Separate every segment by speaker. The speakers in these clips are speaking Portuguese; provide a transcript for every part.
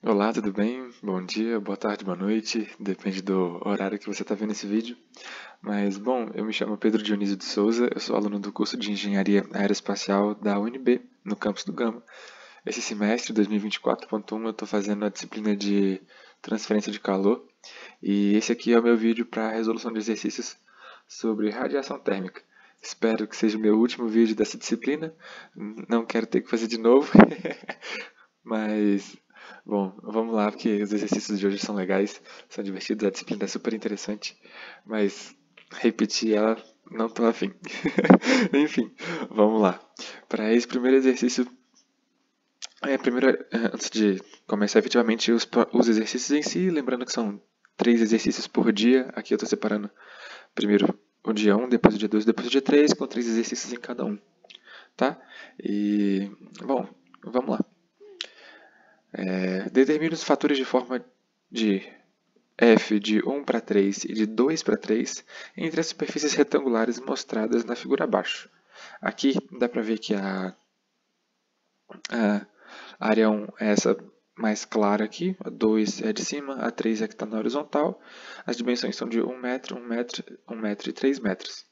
Speaker 1: Olá, tudo bem? Bom dia, boa tarde, boa noite, depende do horário que você está vendo esse vídeo. Mas, bom, eu me chamo Pedro Dionísio de Souza, eu sou aluno do curso de Engenharia Aeroespacial da UNB, no campus do Gama. Esse semestre, 2024.1, eu estou fazendo a disciplina de transferência de calor, e esse aqui é o meu vídeo para resolução de exercícios sobre radiação térmica. Espero que seja o meu último vídeo dessa disciplina, não quero ter que fazer de novo, mas, bom, vamos lá, porque os exercícios de hoje são legais, são divertidos, a disciplina é super interessante, mas repetir ela não tô afim. Enfim, vamos lá. Para esse primeiro exercício, antes de começar efetivamente os exercícios em si, lembrando que são 3 exercícios por dia, aqui eu estou separando primeiro o dia 1, depois o dia 2, depois o dia 3, com 3 exercícios em cada um, tá? E, bom, vamos lá. Determine os fatores de forma de f de 1 para 3 e de 2 para 3 entre as superfícies retangulares mostradas na figura abaixo. Aqui dá para ver que a área 1 é essa mais clara aqui, a 2 é a de cima, a 3 é a que está na horizontal. As dimensões são de 1 metro, 1 metro, 1 metro e 3 metros.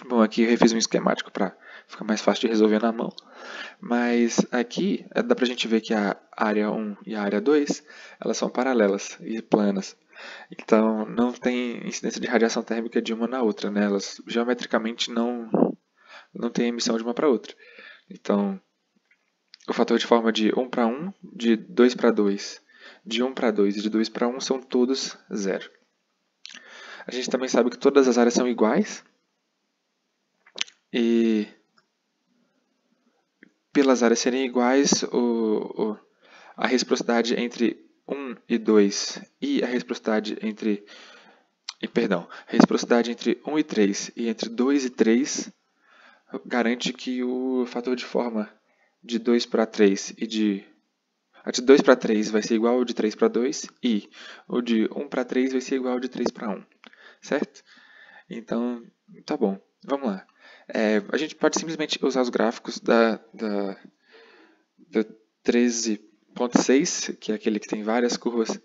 Speaker 1: Bom, aqui eu refiz um esquemático para ficar mais fácil de resolver na mão. Mas aqui dá para a gente ver que a área 1 e a área 2 elas são paralelas e planas. Então não tem incidência de radiação térmica de uma na outra, né? Elas geometricamente não têm emissão de uma para outra. Então o fator de forma de 1 para 1, de 2 para 2, de 1 para 2 e de 2 para 1 são todos zero. A gente também sabe que todas as áreas são iguais e pelas áreas serem iguais, a reciprocidade entre 1 e 2 e a reciprocidade entre a reciprocidade entre 1 e 3 e entre 2 e 3 garante que o fator de forma de 2 para 3 a de 2 para 3 vai ser igual ao de 3 para 2 e o de 1 para 3 vai ser igual ao de 3 para 1, certo? Então, tá bom, vamos lá. A gente pode simplesmente usar os gráficos da 13.6, que é aquele que tem várias curvas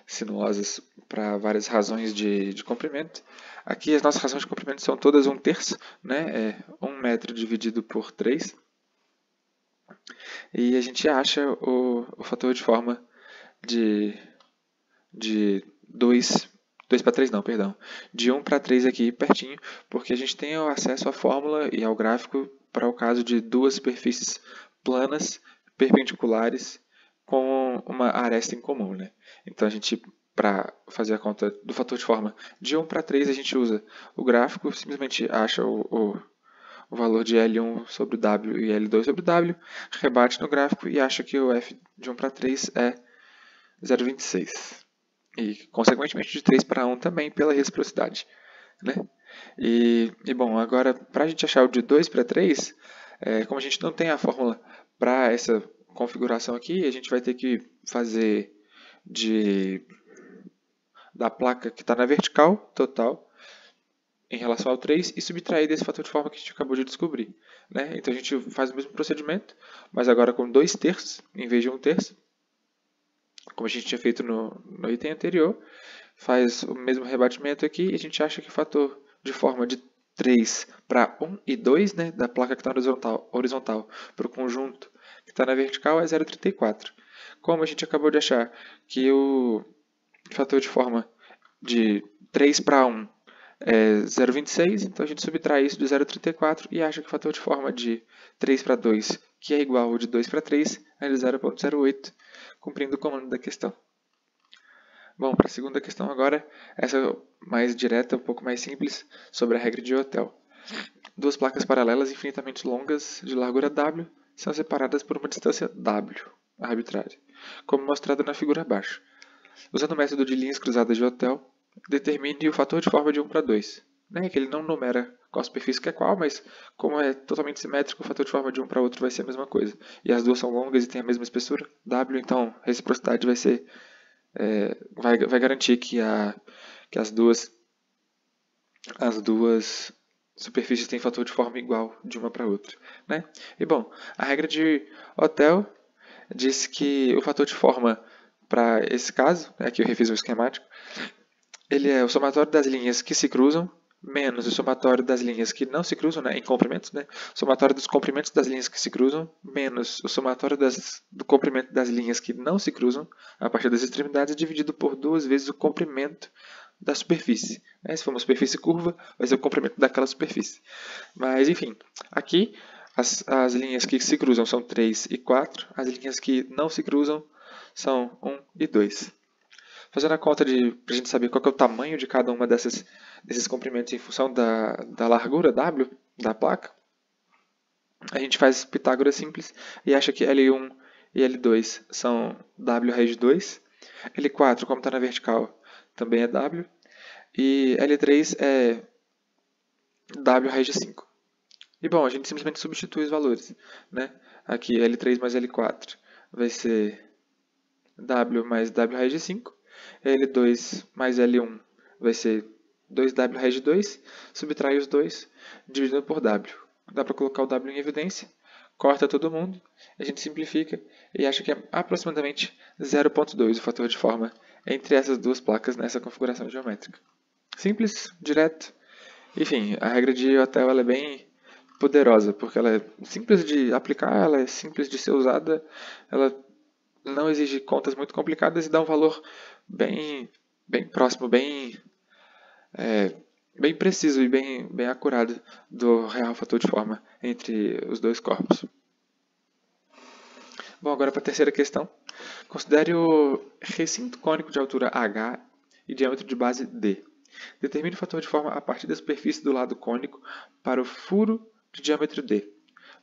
Speaker 1: sinuosas para várias razões de comprimento. Aqui as nossas razões de comprimento são todas 1/3, né? É 1 metro dividido por 3. E a gente acha o fator de forma de 2 para 3 não, perdão. De 1 para 3 aqui pertinho, porque a gente tem acesso à fórmula e ao gráfico para o caso de duas superfícies planas, perpendiculares, com uma aresta em comum, né? Então a gente, para fazer a conta do fator de forma de 1 para 3, a gente usa o gráfico, simplesmente acha o valor de L1 sobre W e L2 sobre W, rebate no gráfico e acha que o F de 1 para 3 é 0,26. E, consequentemente, de 3 para 1 também pela reciprocidade. Né? Bom, agora, para a gente achar o de 2 para 3, como a gente não tem a fórmula para essa configuração aqui, a gente vai ter que fazer da placa que está na vertical, total, em relação ao 3 e subtrair desse fator de forma que a gente acabou de descobrir. Né? Então a gente faz o mesmo procedimento, mas agora com 2/3 em vez de 1/3, como a gente tinha feito no item anterior, faz o mesmo rebatimento aqui e a gente acha que o fator de forma de 3 para 1 e 2, né, da placa que está na horizontal para o conjunto que está na vertical é 0,34. Como a gente acabou de achar que o fator de forma de 3 para 1 é 0,26, então a gente subtrai isso de 0,34 e acha que o fator de forma de 3 para 2, que é igual ao de 2 para 3, é de 0,08, cumprindo o comando da questão. Bom, para a segunda questão agora, essa mais direta, um pouco mais simples, sobre a regra de Hotel. Duas placas paralelas infinitamente longas, de largura W, são separadas por uma distância W, arbitrária, como mostrado na figura abaixo. Usando o método de linhas cruzadas de Hotel, determine o fator de forma de 1 para 2. Que ele não numera qual superfície que é qual, mas como é totalmente simétrico, o fator de forma de um para outro vai ser a mesma coisa. E as duas são longas e têm a mesma espessura, W, então a reciprocidade vai ser vai garantir que as duas superfícies têm fator de forma igual de uma para outra. Né? E bom, a regra de Hotel diz que o fator de forma para esse caso, aqui eu refiz o esquemático, ele é o somatório das linhas que se cruzam menos o somatório das linhas que não se cruzam, né, em comprimentos, né, o somatório dos comprimentos das linhas que se cruzam menos o somatório do comprimento das linhas que não se cruzam a partir das extremidades dividido por 2 vezes o comprimento da superfície. Se for uma superfície curva, vai ser o comprimento daquela superfície. Mas, enfim, aqui as linhas que se cruzam são 3 e 4, as linhas que não se cruzam são 1 e 2. Fazendo a conta para a gente saber qual que é o tamanho de cada uma desses comprimentos em função da largura W da placa, a gente faz Pitágoras simples e acha que L1 e L2 são W raiz de 2, L4, como está na vertical, também é W, e L3 é W raiz de 5. E bom, a gente simplesmente substitui os valores. Né? Aqui L3 mais L4 vai ser W mais W raiz de 5. L2 mais L1 vai ser 2W raiz de 2. Subtrai os dois, dividindo por W. Dá para colocar o W em evidência. Corta todo mundo. A gente simplifica e acha que é aproximadamente 0,2 o fator de forma entre essas duas placas nessa configuração geométrica. Simples, direto. Enfim, a regra de Hotel ela é bem poderosa, porque ela é simples de aplicar, ela é simples de ser usada, ela não exige contas muito complicadas e dá um valor bem próximo, bem preciso e bem acurado do real fator de forma entre os dois corpos. Bom, agora para a terceira questão. Considere o recinto cônico de altura H e diâmetro de base D. Determine o fator de forma a partir da superfície do lado cônico para o furo de diâmetro D,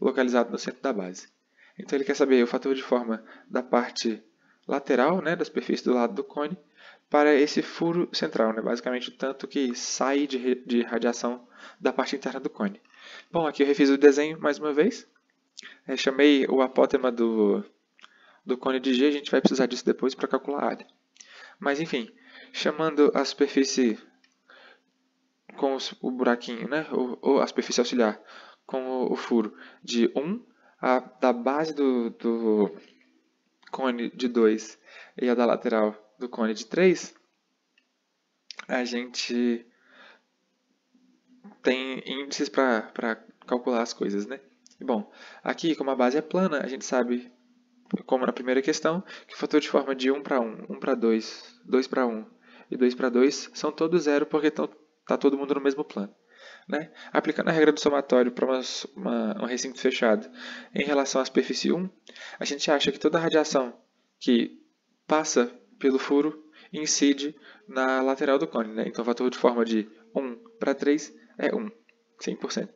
Speaker 1: localizado no centro da base. Então ele quer saber o fator de forma da parte lateral, né, da superfície do lado do cone, para esse furo central, né, basicamente o tanto que sai de radiação da parte interna do cone. Bom, aqui eu refiz o desenho mais uma vez. Chamei o apótema do cone de G, a gente vai precisar disso depois para calcular a área. Mas enfim, chamando a superfície com o buraquinho, né, ou a superfície auxiliar, com o furo de 1, da base do cone de 2 e a da lateral do cone de 3, a gente tem índices para calcular as coisas, né? Bom, aqui como a base é plana, a gente sabe, como na primeira questão, que o fator de forma de 1 para 1, 1 para 2, 2 para 1 e 2 para 2 são todos zero porque está todo mundo no mesmo plano. Né? Aplicando a regra do somatório para um recinto fechado em relação à superfície 1, a gente acha que toda a radiação que passa pelo furo incide na lateral do cone. Né? Então o fator de forma de 1 para 3 é 1, 100%.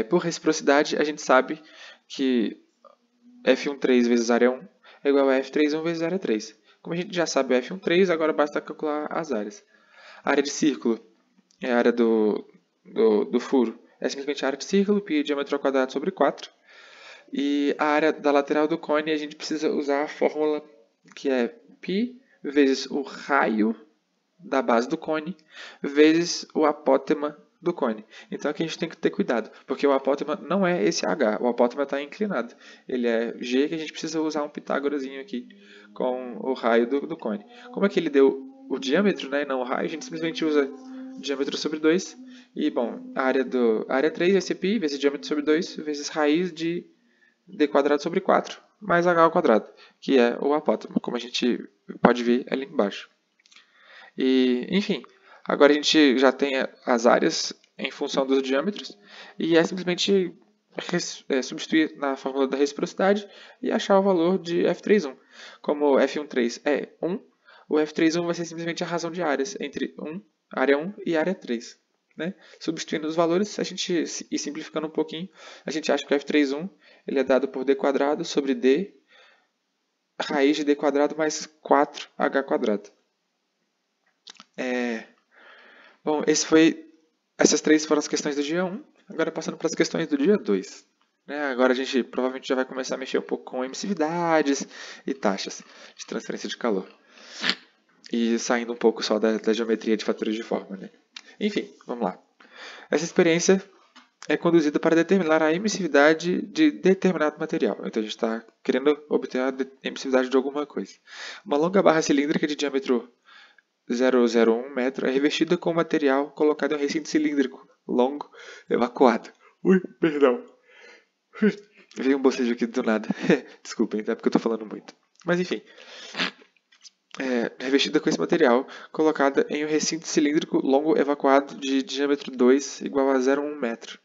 Speaker 1: Por reciprocidade, a gente sabe que F13 vezes área 1 é igual a F31 vezes área 3. Como a gente já sabe o F13, agora basta calcular as áreas. A área de círculo é a área do furo. É simplesmente a área de círculo, π diâmetro ao quadrado sobre 4. E a área da lateral do cone, a gente precisa usar a fórmula que é π vezes o raio da base do cone vezes o apótema do cone. Então aqui a gente tem que ter cuidado, porque o apótema não é esse H, o apótema está inclinado. Ele é G, que a gente precisa usar um pitágorazinho aqui com o raio do cone. Como é que ele deu o diâmetro, né, não o raio, a gente simplesmente usa diâmetro sobre 2. E, bom, a área 3 vai ser π vezes diâmetro sobre 2 vezes raiz de d quadrado sobre 4 mais h ao quadrado, que é o apótema, como a gente pode ver ali embaixo. E, enfim, agora a gente já tem as áreas em função dos diâmetros e é simplesmente substituir na fórmula da reciprocidade e achar o valor de F31. Como F13 é 1, o F31 vai ser simplesmente a razão de áreas entre área 1 e área 3. Né? Substituindo os valores e simplificando um pouquinho, a gente acha que o F31 ele é dado por d quadrado sobre d raiz de d quadrado mais 4h quadrado. Bom, essas três foram as questões do dia 1. Agora passando para as questões do dia 2. Agora a gente provavelmente já vai começar a mexer um pouco com emissividades e taxas de transferência de calor. E saindo um pouco só da geometria de fatores de forma. Né? Enfim, vamos lá. Essa experiência é conduzida para determinar a emissividade de determinado material. Então a gente está querendo obter a emissividade de alguma coisa. Uma longa barra cilíndrica de diâmetro 0,01 metro é revestida com material colocado em um recinto cilíndrico longo evacuado. Ui, perdão. Veio um bocejo aqui do nada. Desculpem, é porque eu estou falando muito. Mas enfim. Revestida com esse material, colocada em um recinto cilíndrico longo evacuado de diâmetro 2 igual a 0,1 metro.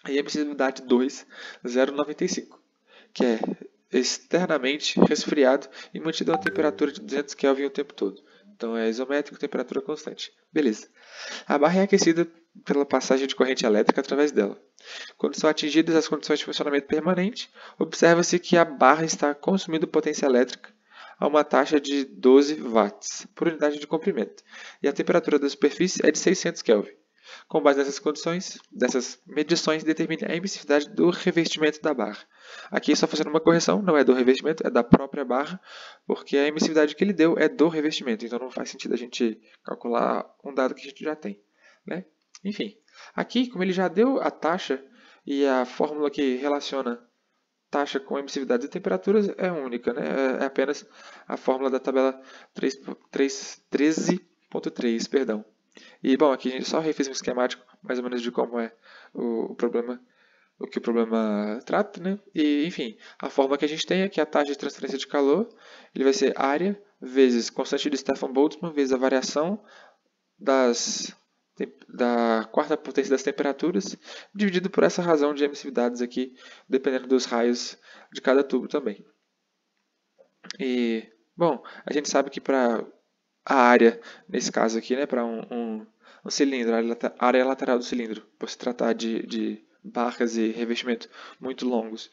Speaker 1: E a emissividade 2, 0,95, que é externamente resfriado e mantido a uma temperatura de 200 Kelvin o tempo todo. Então é isométrico, temperatura constante. Beleza. A barra é aquecida pela passagem de corrente elétrica através dela. Quando são atingidas as condições de funcionamento permanente, observa-se que a barra está consumindo potência elétrica a uma taxa de 12 watts por unidade de comprimento, e a temperatura da superfície é de 600 Kelvin. Com base nessas condições, dessas medições, determine a emissividade do revestimento da barra. Aqui só fazendo uma correção, não é do revestimento, é da própria barra, porque a emissividade que ele deu é do revestimento, então não faz sentido a gente calcular um dado que a gente já tem, né? Enfim, aqui, como ele já deu a taxa e a fórmula que relaciona taxa com emissividades e temperaturas é única, né? É apenas a fórmula da tabela 13.3, perdão. E, bom, aqui a gente só refez um esquemático, mais ou menos, de como é o problema, o que o problema trata, né? E, enfim, a fórmula que a gente tem é que a taxa de transferência de calor ele vai ser área vezes constante de Stefan Boltzmann vezes a variação da quarta potência das temperaturas, dividido por essa razão de emissividades aqui, dependendo dos raios de cada tubo também. E, bom, a gente sabe que para a área, nesse caso aqui, né, para um cilindro, a área lateral do cilindro, por se tratar de barras e revestimento muito longos,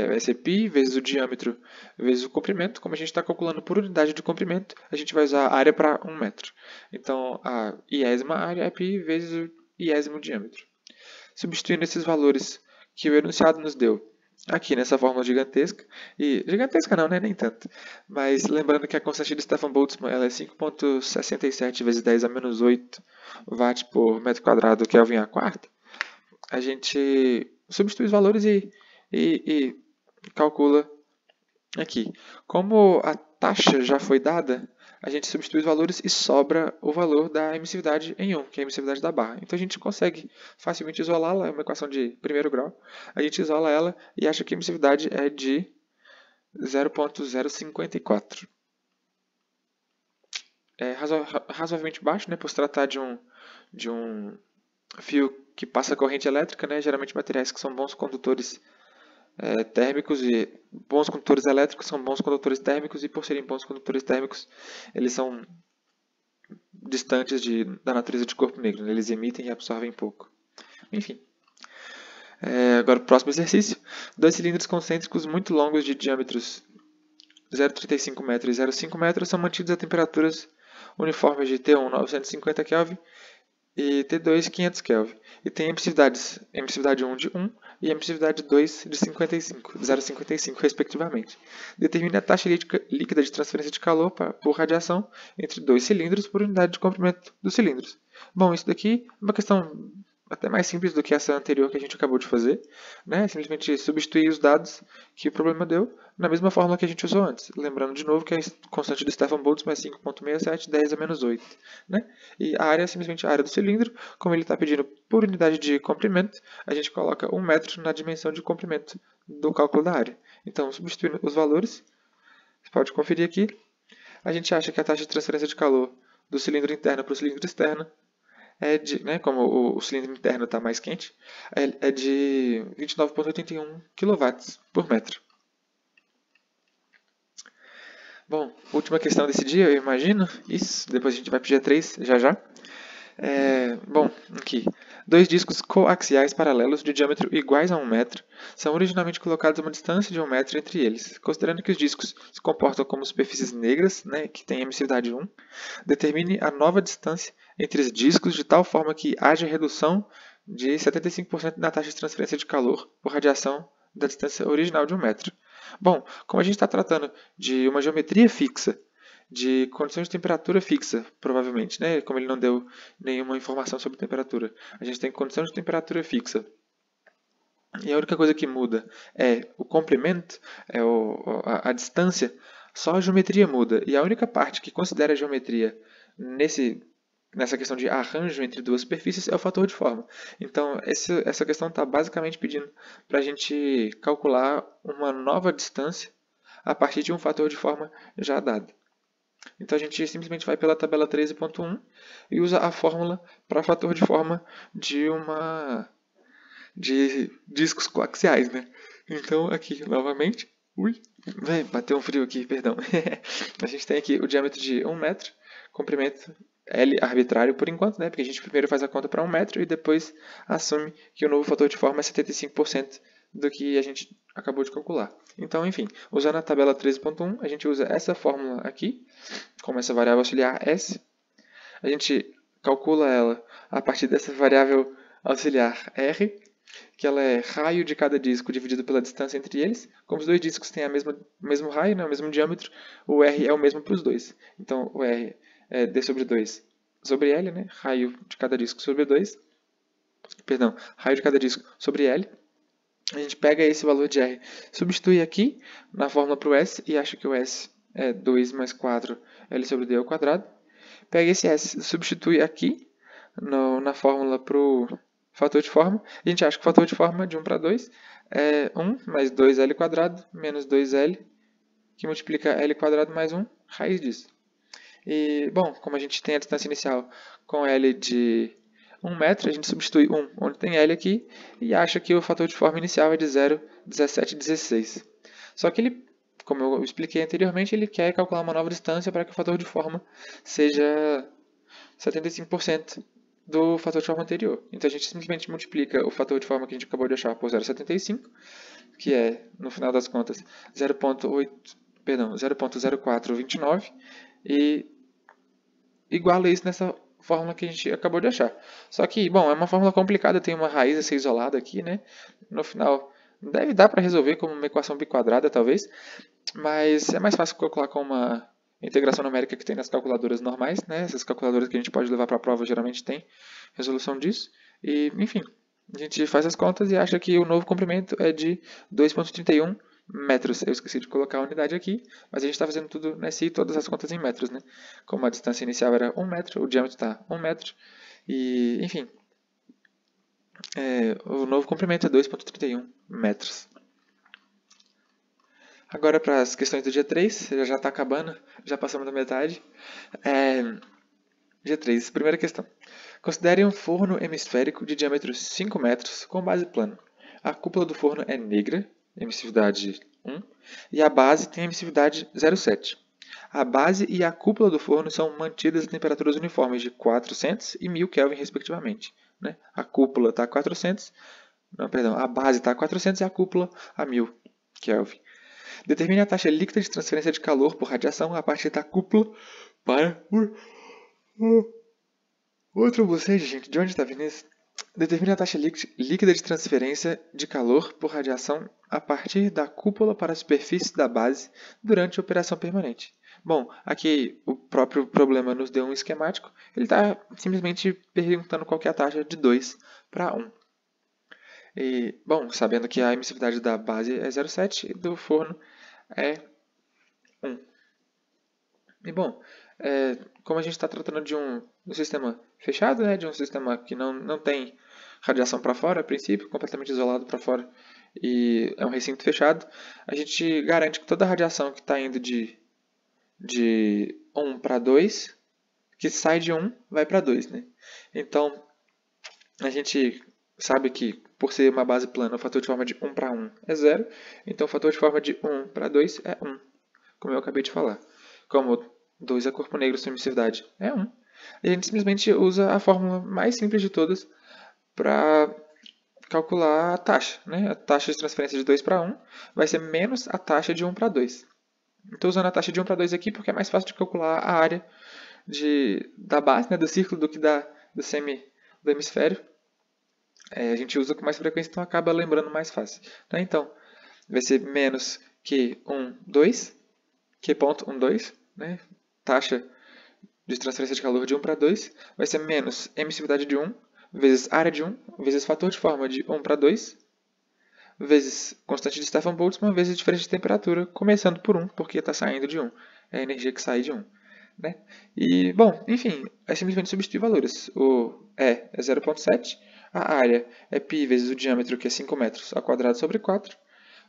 Speaker 1: vai ser π vezes o diâmetro vezes o comprimento. Como a gente está calculando por unidade de comprimento, a gente vai usar a área para 1 metro. Então, a iésima área é π vezes o iésimo diâmetro. Substituindo esses valores que o enunciado nos deu aqui nessa fórmula gigantesca, e gigantesca não, né? Nem tanto, mas lembrando que a constante de Stefan Boltzmann ela é 5,67 vezes 10 a menos 8 watt por metro quadrado Kelvin a quarta, a gente substitui os valores e calcula aqui. Como a taxa já foi dada, a gente substitui os valores e sobra o valor da emissividade em 1, que é a emissividade da barra. Então a gente consegue facilmente isolá-la, é uma equação de primeiro grau. A gente isola ela e acha que a emissividade é de 0,054. É razoavelmente baixo, né, por se tratar de um fio que passa corrente elétrica, né, geralmente materiais que são bons condutores térmicos e bons condutores elétricos são bons condutores térmicos, e por serem bons condutores térmicos, eles são distantes da natureza de corpo negro, né? Eles emitem e absorvem pouco. Enfim. Agora o próximo exercício. 2 cilindros concêntricos muito longos de diâmetros 0,35 metro e 0,5 metro são mantidos a temperaturas uniformes de T1 950 Kelvin e T2 500 Kelvin, e tem emissividade 1 de 1 e emissividade 2 de 0,55 respectivamente. Determine a taxa líquida de transferência de calor por radiação entre dois cilindros por unidade de comprimento dos cilindros. Bom, isso daqui é uma questão até mais simples do que essa anterior que a gente acabou de fazer, né? Simplesmente substituir os dados que o problema deu na mesma fórmula que a gente usou antes. Lembrando de novo que a constante do Stefan Boltzmann é 5,67, 10 a menos 8. Né? E a área é simplesmente a área do cilindro. Como ele está pedindo por unidade de comprimento, a gente coloca 1 metro na dimensão de comprimento do cálculo da área. Então, substituindo os valores, você pode conferir aqui, a gente acha que a taxa de transferência de calor do cilindro interno para o cilindro externo como o cilindro interno está mais quente, é de 29,81 kW por metro. Bom, última questão desse dia, eu imagino. Isso, depois a gente vai para o dia 3, já. Bom, aqui. 2 discos coaxiais paralelos de diâmetro iguais a 1 metro são originalmente colocados a uma distância de 1 metro entre eles. Considerando que os discos se comportam como superfícies negras, que têm emissividade 1, determine a nova distância entre os discos de tal forma que haja redução de 75% na taxa de transferência de calor por radiação da distância original de 1 metro. Bom, como a gente está tratando de uma geometria fixa de condições de temperatura fixa, provavelmente, né? Como ele não deu nenhuma informação sobre temperatura. A gente tem condição de temperatura fixa. E a única coisa que muda é o comprimento, a distância, só a geometria muda. E a única parte que considera a geometria nessa questão de arranjo entre duas superfícies é o fator de forma. Então, essa questão está basicamente pedindo para a gente calcular uma nova distância a partir de um fator de forma já dado. Então, a gente simplesmente vai pela tabela 13.1 e usa a fórmula para fator de forma de discos coaxiais, né? Então, aqui, novamente, bateu um frio aqui, perdão. A gente tem aqui o diâmetro de 1 metro, comprimento L arbitrário por enquanto, né? Porque a gente primeiro faz a conta para 1 metro e depois assume que o novo fator de forma é 75% do que a gente acabou de calcular. Então, enfim, usando a tabela 13.1, a gente usa essa fórmula aqui, como essa variável auxiliar S. A gente calcula ela a partir dessa variável auxiliar R, que ela é raio de cada disco dividido pela distância entre eles. Como os dois discos têm o mesmo raio, né, o mesmo diâmetro, o R é o mesmo para os dois. Então, o R é D sobre 2 sobre L, né, raio de cada disco sobre 2. Perdão, raio de cada disco sobre L. A gente pega esse valor de R, substitui aqui na fórmula para o S e acha que o S é 2 mais 4 L sobre D ao quadrado. Pega esse S, substitui aqui na fórmula para o fator de forma. A gente acha que o fator de forma de 1 para 2 é 1 mais 2L quadrado menos 2L, que multiplica L quadrado mais 1, raiz disso. E, bom, como a gente tem a distância inicial com L de 1 metro, a gente substitui 1 onde tem L aqui e acha que o fator de forma inicial é de 0,1716. Só que ele, como eu expliquei anteriormente, ele quer calcular uma nova distância para que o fator de forma seja 75% do fator de forma anterior. Então a gente simplesmente multiplica o fator de forma que a gente acabou de achar por 0,75, que é, no final das contas, 0,0429, e iguala isso nessa fórmula que a gente acabou de achar. Só que, bom, é uma fórmula complicada, tem uma raiz a ser isolada aqui, né? No final, deve dar para resolver como uma equação biquadrada, talvez, mas é mais fácil calcular com uma integração numérica que tem nas calculadoras normais, né? Essas calculadoras que a gente pode levar para a prova geralmente tem resolução disso. E, enfim, a gente faz as contas e acha que o novo comprimento é de 2,31 metros. Eu esqueci de colocar a unidade aqui, mas a gente está fazendo tudo nesse e todas as contas em metros, né? Como a distância inicial era 1 metro, o diâmetro está 1 metro, e, enfim, o novo comprimento é 2,31 metros. Agora para as questões do dia 3, já está acabando, já passamos da metade. Dia 3, primeira questão. Considere um forno hemisférico de diâmetro 5 metros com base plana. A cúpula do forno é negra, emissividade 1, e a base tem emissividade 0,7. A base e a cúpula do forno são mantidas a temperaturas uniformes de 400 e 1000 Kelvin, respectivamente. Né? A cúpula está a 400, a base está a 400 e a cúpula a 1000 Kelvin. Determine a taxa líquida de transferência de calor por radiação a partir da cúpula para outro bocejo, gente. De onde está vindo isso? Determine a taxa líquida de transferência de calor por radiação a partir da cúpula para a superfície da base durante a operação permanente. Bom, aqui o próprio problema nos deu um esquemático. Ele está simplesmente perguntando qual que é a taxa de 2 para 1. E, bom, sabendo que a emissividade da base é 0,7 e do forno é 1. E, bom, como a gente está tratando de um sistema fechado, né, de um sistema que não tem radiação para fora, a princípio, completamente isolado para fora, e é um recinto fechado, a gente garante que toda a radiação que está indo de 1 para 2, que sai de 1, vai para 2. Né? Então, a gente sabe que, por ser uma base plana, o fator de forma de 1 para 1 é 0, então o fator de forma de 1 para 2 é 1, como eu acabei de falar. Como 2 é corpo negro, sua emissividade é 1. E a gente simplesmente usa a fórmula mais simples de todas para calcular a taxa. Né? A taxa de transferência de 2 para 1 vai ser menos a taxa de 1 para 2. Estou usando a taxa de 1 para 2 aqui porque é mais fácil de calcular a área da base, né, do círculo, do que do hemisfério. A gente usa com mais frequência, então acaba lembrando mais fácil. Então, vai ser menos Q1, 2, Q.12, né? taxa de transferência de calor de 1 para 2 vai ser menos emissividade de 1 vezes área de 1 vezes fator de forma de 1 para 2 vezes constante de Stefan Boltzmann vezes diferença de temperatura, começando por 1, porque está saindo de 1. É a energia que sai de 1. Né? E, bom, enfim, é simplesmente substituir valores. O E é 0,7, a área é π vezes o diâmetro, que é 5 metros, ao quadrado sobre 4.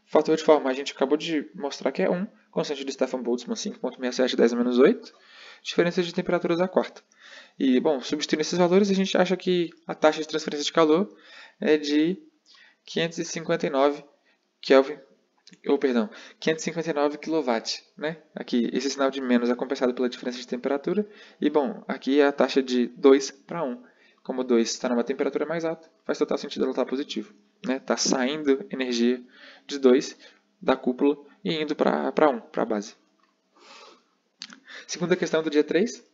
Speaker 1: Fator de forma, a gente acabou de mostrar que é 1. Constante de Stefan Boltzmann, 5,67, 10 a menos 8. Diferença de temperaturas à quarta. E, bom, substituindo esses valores, a gente acha que a taxa de transferência de calor é de 559 Kelvin, ou perdão, 559 kW, né? Aqui, esse sinal de menos é compensado pela diferença de temperatura. E, bom, aqui é a taxa de 2 para 1. Como 2 está numa temperatura mais alta, faz total sentido ela estar positivo. Está saindo energia de 2 da cúpula e indo para 1, para a base. Segunda questão do dia 3.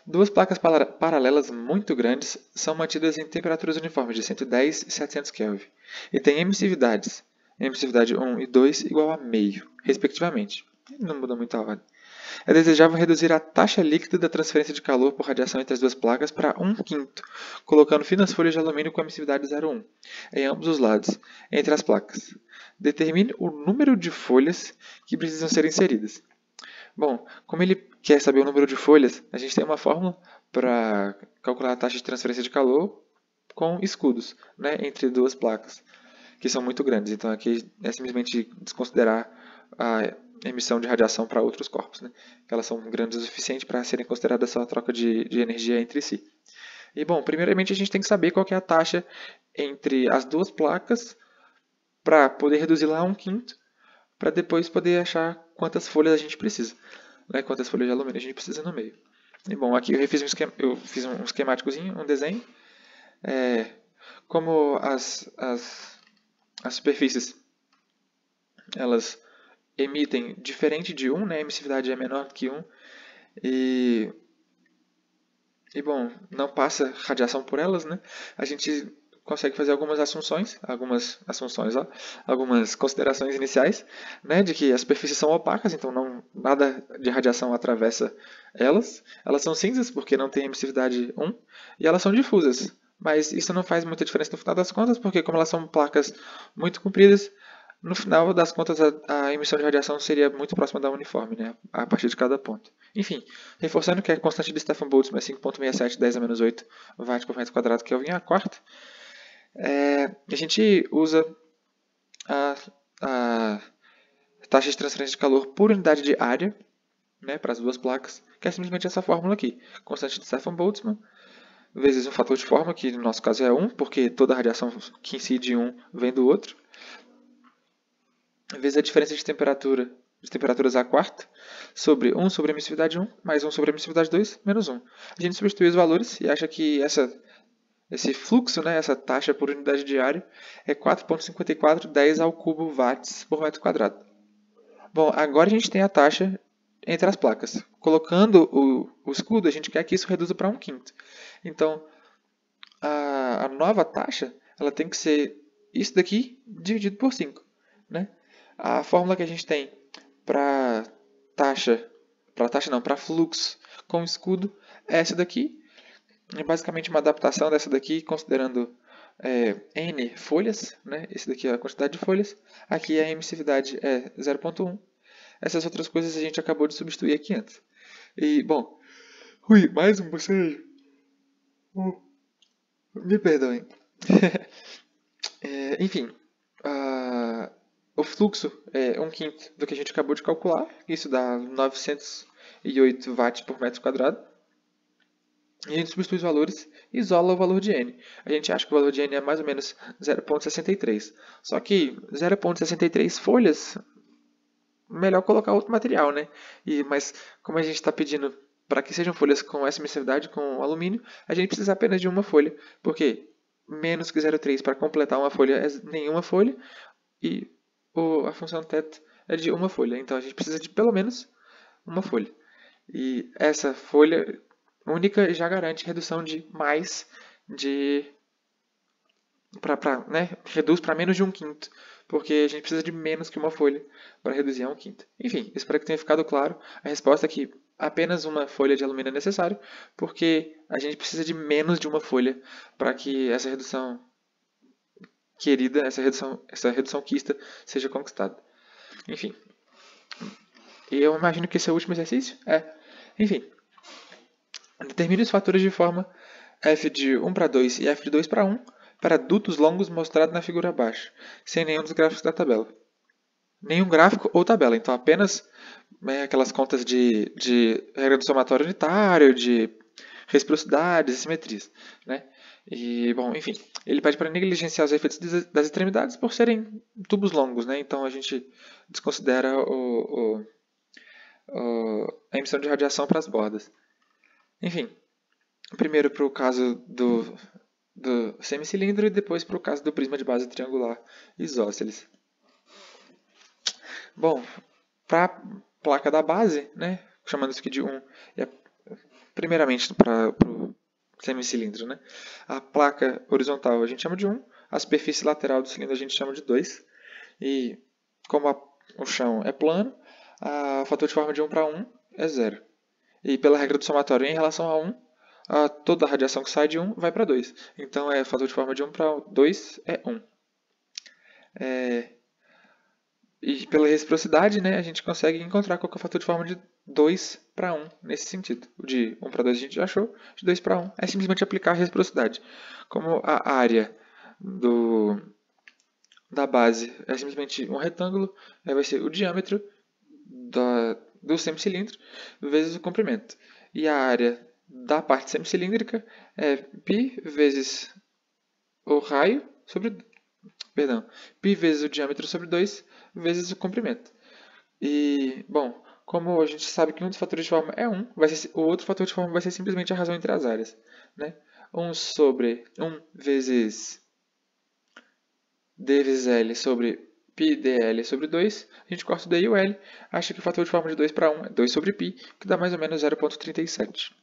Speaker 1: Duas placas paralelas muito grandes são mantidas em temperaturas uniformes de 110 e 700 Kelvin e têm emissividade 1 e 2 igual a meio, respectivamente. Não muda muito a ordem. É desejável reduzir a taxa líquida da transferência de calor por radiação entre as duas placas para 1/5, colocando finas folhas de alumínio com emissividade 0,1 em ambos os lados, entre as placas. Determine o número de folhas que precisam ser inseridas. Bom, como ele quer saber o número de folhas, a gente tem uma fórmula para calcular a taxa de transferência de calor com escudos, né, entre duas placas, que são muito grandes. Então aqui é simplesmente desconsiderar a emissão de radiação para outros corpos, né, que elas são grandes o suficiente para serem consideradas só a troca de energia entre si. E bom, primeiramente a gente tem que saber qual que é a taxa entre as duas placas para poder reduzir lá a 1/5, para depois poder achar quantas folhas a gente precisa, né? Quantas folhas de alumínio a gente precisa no meio. E bom, aqui eu fiz um esquemáticozinho, um desenho. Como as superfícies elas emitem diferente de 1, né? A emissividade é menor do que 1, e bom, não passa radiação por elas, né? A gente consegue fazer algumas considerações iniciais, né, de que as superfícies são opacas, então nada de radiação atravessa elas. Elas são cinzas porque não tem emissividade 1 e elas são difusas. Mas isso não faz muita diferença no final das contas, porque como elas são placas muito compridas, no final das contas a emissão de radiação seria muito próxima da uniforme, né, a partir de cada ponto. Enfim, reforçando que a constante de Stefan Boltzmann é 5,67, 10 a menos 8 watts por metro quadrado, que é a quarta. A gente usa a taxa de transferência de calor por unidade de área, né, para as duas placas, que é simplesmente essa fórmula aqui. Constante de Stefan Boltzmann vezes um fator de forma, que no nosso caso é 1, porque toda a radiação que incide em um vem do outro, vezes a diferença de temperaturas à quarta, sobre 1 sobre a emissividade 1, mais 1 sobre a emissividade 2, menos 1. A gente substitui os valores e acha que esse fluxo, né, essa taxa por unidade de área, é 4,5410 ao cubo watts por metro quadrado. Bom, agora a gente tem a taxa entre as placas. Colocando o escudo, a gente quer que isso reduza para 1/5. Então, a nova taxa ela tem que ser isso daqui dividido por 5. Né? A fórmula que a gente tem para fluxo com escudo é essa daqui. É basicamente uma adaptação dessa daqui, considerando N folhas, né? Esse daqui é a quantidade de folhas. Aqui a emissividade é 0,1. Essas outras coisas a gente acabou de substituir aqui antes. E, bom, mais um bocejo. Me perdoem. Enfim, o fluxo é 1/5 do que a gente acabou de calcular. Isso dá 908 watts por metro quadrado. E a gente substitui os valores e isola o valor de N. A gente acha que o valor de N é mais ou menos 0,63. Só que 0,63 folhas, melhor colocar outro material, né? Mas como a gente está pedindo para que sejam folhas com essa emissividade, com alumínio, a gente precisa apenas de uma folha. Porque menos que 0,3 para completar uma folha é nenhuma folha. E a função θ é de uma folha. Então a gente precisa de pelo menos uma folha. E essa folha única já garante redução de mais de... reduz para menos de 1/5, porque a gente precisa de menos que uma folha para reduzir a 1/5. Enfim, espero que tenha ficado claro. A resposta é que apenas uma folha de alumínio é necessário, porque a gente precisa de menos de uma folha para que essa redução querida, essa redução quista seja conquistada. Enfim, eu imagino que esse é o último exercício. Enfim, determine os fatores de forma f de 1 para 2 e f de 2 para 1 para dutos longos mostrado na figura abaixo, sem nenhum dos gráficos da tabela. Nenhum gráfico ou tabela, então apenas aquelas contas de regra do somatório unitário, de reciprocidades e simetrias. Né? E, bom, enfim, ele pede para negligenciar os efeitos das extremidades por serem tubos longos, né? Então a gente desconsidera a emissão de radiação para as bordas. Enfim, primeiro para o caso do semicilindro e depois para o caso do prisma de base triangular isósceles. Bom, para a placa da base, né, chamando isso aqui de 1, primeiramente para o semicilindro, né, a placa horizontal a gente chama de 1, a superfície lateral do cilindro a gente chama de 2, e como o chão é plano, o fator de forma de 1 para 1 é 0. E pela regra do somatório em relação a 1, toda a radiação que sai de 1 vai para 2. Então, o fator de forma de 1 para 2 é 1. E pela reciprocidade, né, a gente consegue encontrar qual é o fator de forma de 2 para 1 nesse sentido. O de 1 para 2 a gente já achou, de 2 para 1 é simplesmente aplicar a reciprocidade. Como a área da base é simplesmente um retângulo, vai ser o diâmetro do semicilindro vezes o comprimento. E a área da parte semicilíndrica é π vezes o raio sobre... Perdão, π vezes o diâmetro sobre 2 vezes o comprimento. E, bom, como a gente sabe que um dos fatores de forma é 1, o outro fator de forma vai ser simplesmente a razão entre as áreas. Né? 1 vezes d vezes L sobre π dl sobre 2, a gente corta o d e o L, acha que o fator de forma de 2 para 1 é 2 sobre π, que dá mais ou menos 0,37.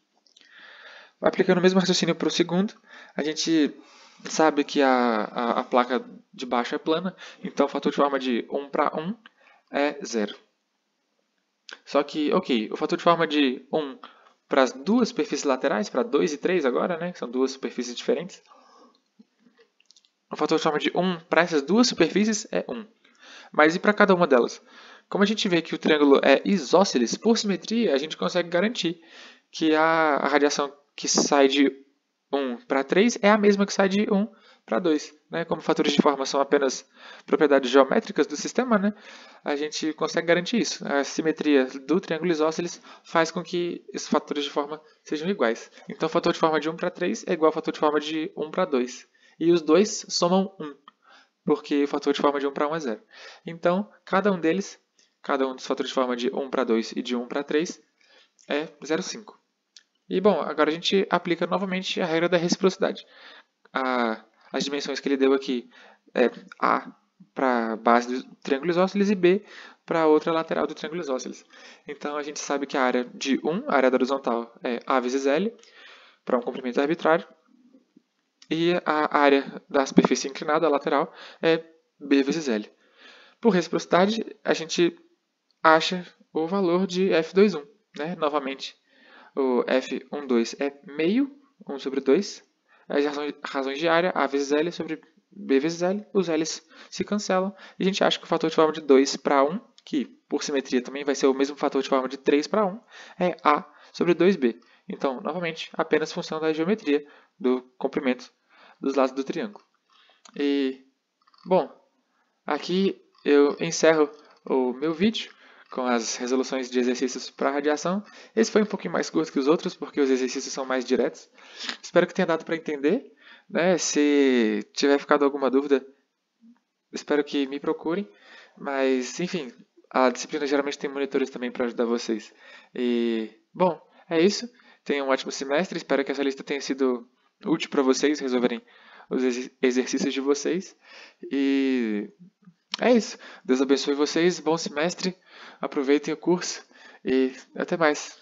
Speaker 1: Aplicando o mesmo raciocínio para o segundo, a gente sabe que a placa de baixo é plana, então o fator de forma de 1 para 1 é 0. Só que, ok, o fator de forma de 1 para as duas superfícies laterais, para 2 e 3 agora, né, que são duas superfícies diferentes, o fator de forma de 1 para essas duas superfícies é 1. Mas e para cada uma delas? Como a gente vê que o triângulo é isósceles, por simetria, a gente consegue garantir que a radiação que sai de 1 para 3 é a mesma que sai de 1 para 2. Né? Como fatores de forma são apenas propriedades geométricas do sistema, né? A gente consegue garantir isso. A simetria do triângulo isósceles faz com que esses fatores de forma sejam iguais. Então, o fator de forma de 1 para 3 é igual ao fator de forma de 1 para 2. E os dois somam 1, porque o fator de forma de 1 para 1 é 0. Então, cada um dos fatores de forma de 1 para 2 e de 1 para 3 é 0,5. E, bom, agora a gente aplica novamente a regra da reciprocidade. As dimensões que ele deu aqui é A para a base do triângulo isósceles e B para a outra lateral do triângulo isósceles. Então, a gente sabe que a área de 1, a área da horizontal, é A vezes L, para um comprimento arbitrário. E a área da superfície inclinada, a lateral, é B vezes L. Por reciprocidade, a gente acha o valor de F21. Né? Novamente, o F12 é meio, 1 sobre 2. As razões de área, A vezes L sobre B vezes L, os L's se cancelam. E a gente acha que o fator de forma de 2 para 1, que por simetria também vai ser o mesmo fator de forma de 3 para 1, é A sobre 2B. Então, novamente, apenas função da geometria do comprimento dos lados do triângulo. E, bom, aqui eu encerro o meu vídeo com as resoluções de exercícios para radiação. Esse foi um pouquinho mais curto que os outros, porque os exercícios são mais diretos. Espero que tenha dado para entender. Né? Se tiver ficado alguma dúvida, espero que me procurem. Mas, enfim, a disciplina geralmente tem monitores também para ajudar vocês. E, bom, é isso. Tenham um ótimo semestre. Espero que essa lista tenha sido útil para vocês resolverem os exercícios de vocês. E é isso. Deus abençoe vocês. Bom semestre. Aproveitem o curso e até mais.